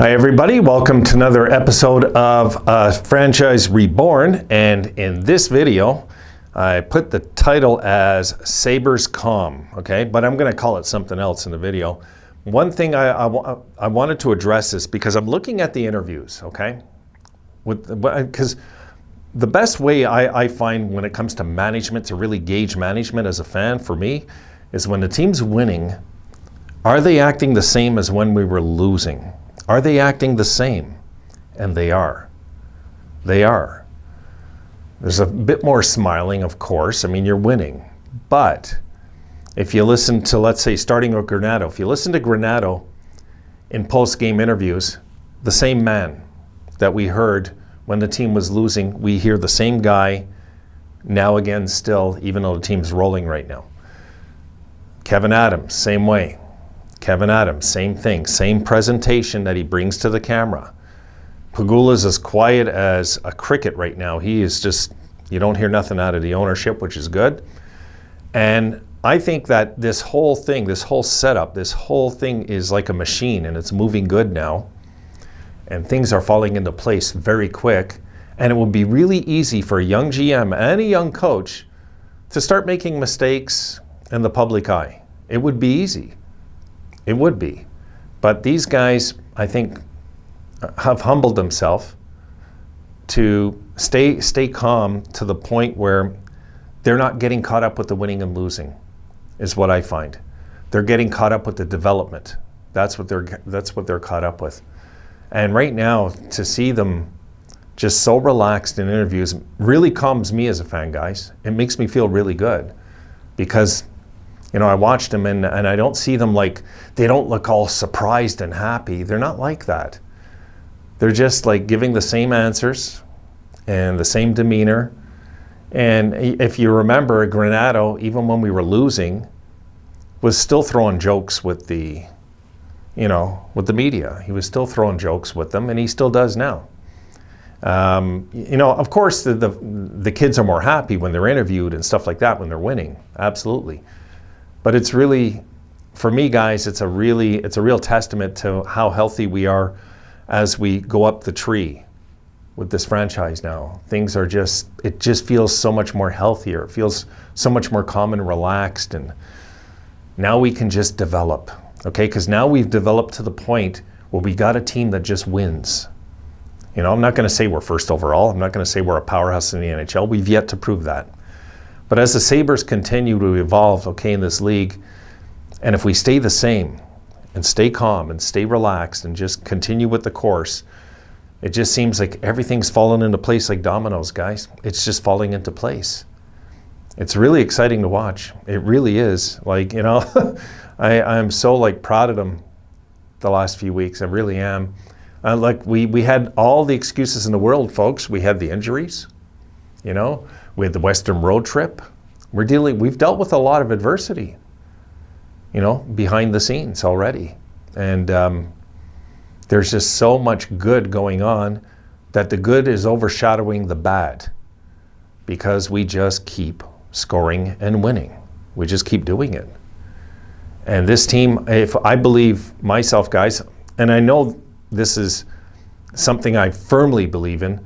Hi everybody, welcome to another episode of Franchise Reborn, and in this video I put the title as Sabres Calm, okay, but I'm going to call it something else in the video. One thing I wanted to address is because I'm looking at the interviews, okay, because the best way I find when it comes to management, to really gauge management as a fan for me, is when the team's winning, are they acting the same as when we were losing? Are they acting the same? And they are. They are. There's a bit more smiling, of course. I mean, you're winning. But if you listen to, let's say, starting with Granato, if you listen to Granato in post-game interviews, the same man that we heard when the team was losing, we hear the same guy now again still, even though the team's rolling right now. Kevin Adams, same way. Kevin Adams, same thing, same presentation that he brings to the camera. Pegula's as quiet as a cricket right now. He is just, you don't hear nothing out of the ownership, which is good. And I think that this whole thing, this whole setup, this whole thing is like a machine, and it's moving good now. And things are falling into place very quick. And it will be really easy for a young GM and a young coach to start making mistakes in the public eye. It would be easy. It would be. But these guys, I think, have humbled themselves to stay calm to the point where they're not getting caught up with the winning and losing, is what I find. They're getting caught up with the development. That's what they're caught up with. And right now, to see them just so relaxed in interviews really calms me as a fan, guys. It makes me feel really good because, you know, I watched them and I don't see them like, they don't look all surprised and happy. They're not like that. They're just like giving the same answers and the same demeanor. And if you remember, Granato, even when we were losing, was still throwing jokes with the, you know, with the media. He was still throwing jokes with them, and he still does now. You know, of course, the kids are more happy when they're interviewed and stuff like that when they're winning. Absolutely. But it's really, for me, guys, it's a real testament to how healthy we are as we go up the tree with this franchise now. Things are just, it just feels so much more healthier. It feels so much more calm and relaxed. And now we can just develop, okay? Because now we've developed to the point where we got a team that just wins. You know, I'm not going to say we're first overall. I'm not going to say we're a powerhouse in the NHL. We've yet to prove that. But as the Sabres continue to evolve, okay, in this league, and if we stay the same and stay calm and stay relaxed and just continue with the course, it just seems like everything's fallen into place like dominoes, guys. It's just falling into place. It's really exciting to watch. It really is. Like, you know, I'm so like proud of them the last few weeks. I really am. Like we had all the excuses in the world, folks. We had the injuries, you know. We had the Western road trip. We've dealt with a lot of adversity, you know, behind the scenes already. And there's just so much good going on that the good is overshadowing the bad because we just keep scoring and winning. We just keep doing it. And this team, if I believe myself, guys, and I know this is something I firmly believe in,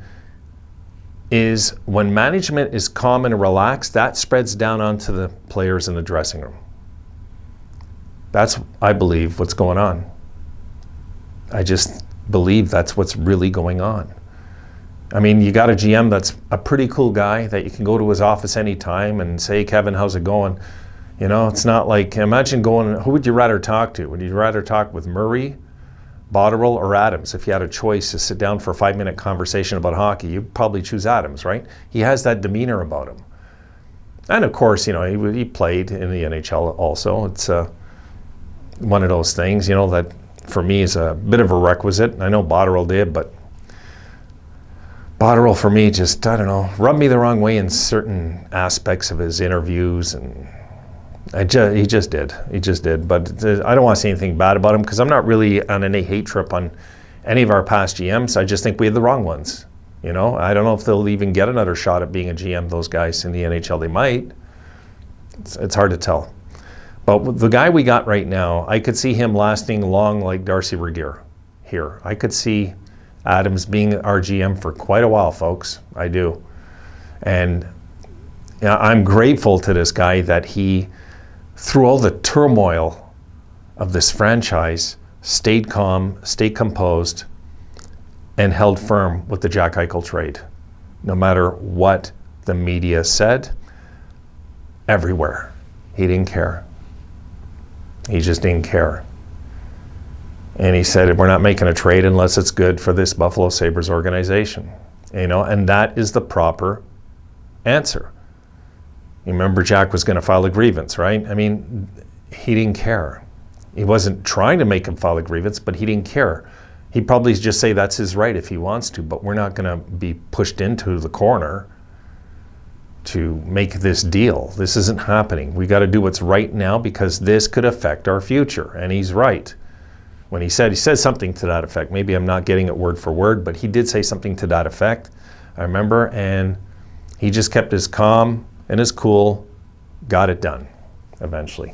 is when management is calm and relaxed, that spreads down onto the players in the dressing room. That's, I believe, what's going on. I just believe that's what's really going on. I mean, you got a GM that's a pretty cool guy that you can go to his office anytime and say, Kevin, how's it going? You know, it's not like, imagine going, who would you rather talk to? Would you rather talk with Murray, Botterill, or Adams? If you had a choice to sit down for a 5-minute conversation about hockey, you'd probably choose Adams, right? He has that demeanor about him. And of course, you know, he played in the NHL also. It's one of those things, you know, that for me is a bit of a requisite. I know Botterill did, but Botterill for me just, I don't know, rubbed me the wrong way in certain aspects of his interviews, and he just did. But I don't want to say anything bad about him because I'm not really on any hate trip on any of our past GMs. I just think we had the wrong ones. You know, I don't know if they'll even get another shot at being a GM, those guys in the NHL. They might. It's hard to tell. But the guy we got right now, I could see him lasting long like Darcy Regier. here. I could see Adams being our GM for quite a while, folks. I do. And I'm grateful to this guy that he, through all the turmoil of this franchise, stayed calm, stayed composed, and held firm with the Jack Eichel trade. No matter what the media said, everywhere. He didn't care. He just didn't care. And he said, we're not making a trade unless it's good for this Buffalo Sabres organization. And that is the proper answer. You remember Jack was going to file a grievance, right? I mean, he didn't care. He wasn't trying to make him file a grievance, but he didn't care. He'd probably just say that's his right if he wants to, but we're not going to be pushed into the corner to make this deal. This isn't happening. We got to do what's right now because this could affect our future. And he's right. When he said something to that effect. Maybe I'm not getting it word for word, but he did say something to that effect. I remember, and he just kept his calm and his cool, got it done eventually.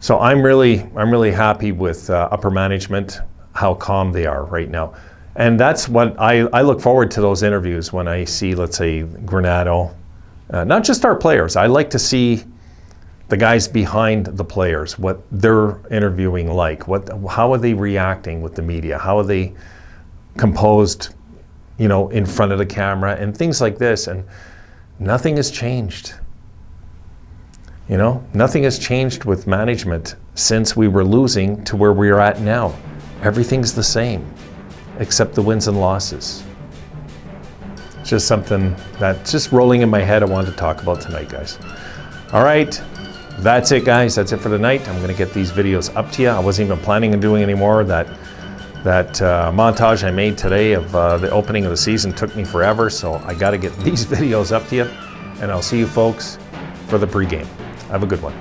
So I'm really happy with upper management, how calm they are right now. And that's what I look forward to, those interviews when I see, let's say, Granato, not just our players. I like to see the guys behind the players, what they're interviewing like, how are they reacting with the media, how are they composed, in front of the camera and things like this. And nothing has changed. Nothing has changed with management since we were losing to where we are at now. Everything's the same, except the wins and losses. It's just something that's just rolling in my head I wanted to talk about tonight, guys. All right, that's it, guys. That's it for tonight. I'm going to get these videos up to you. I wasn't even planning on doing any more. That montage I made today of the opening of the season took me forever, so I got to get these videos up to you, and I'll see you folks for the pregame. Have a good one.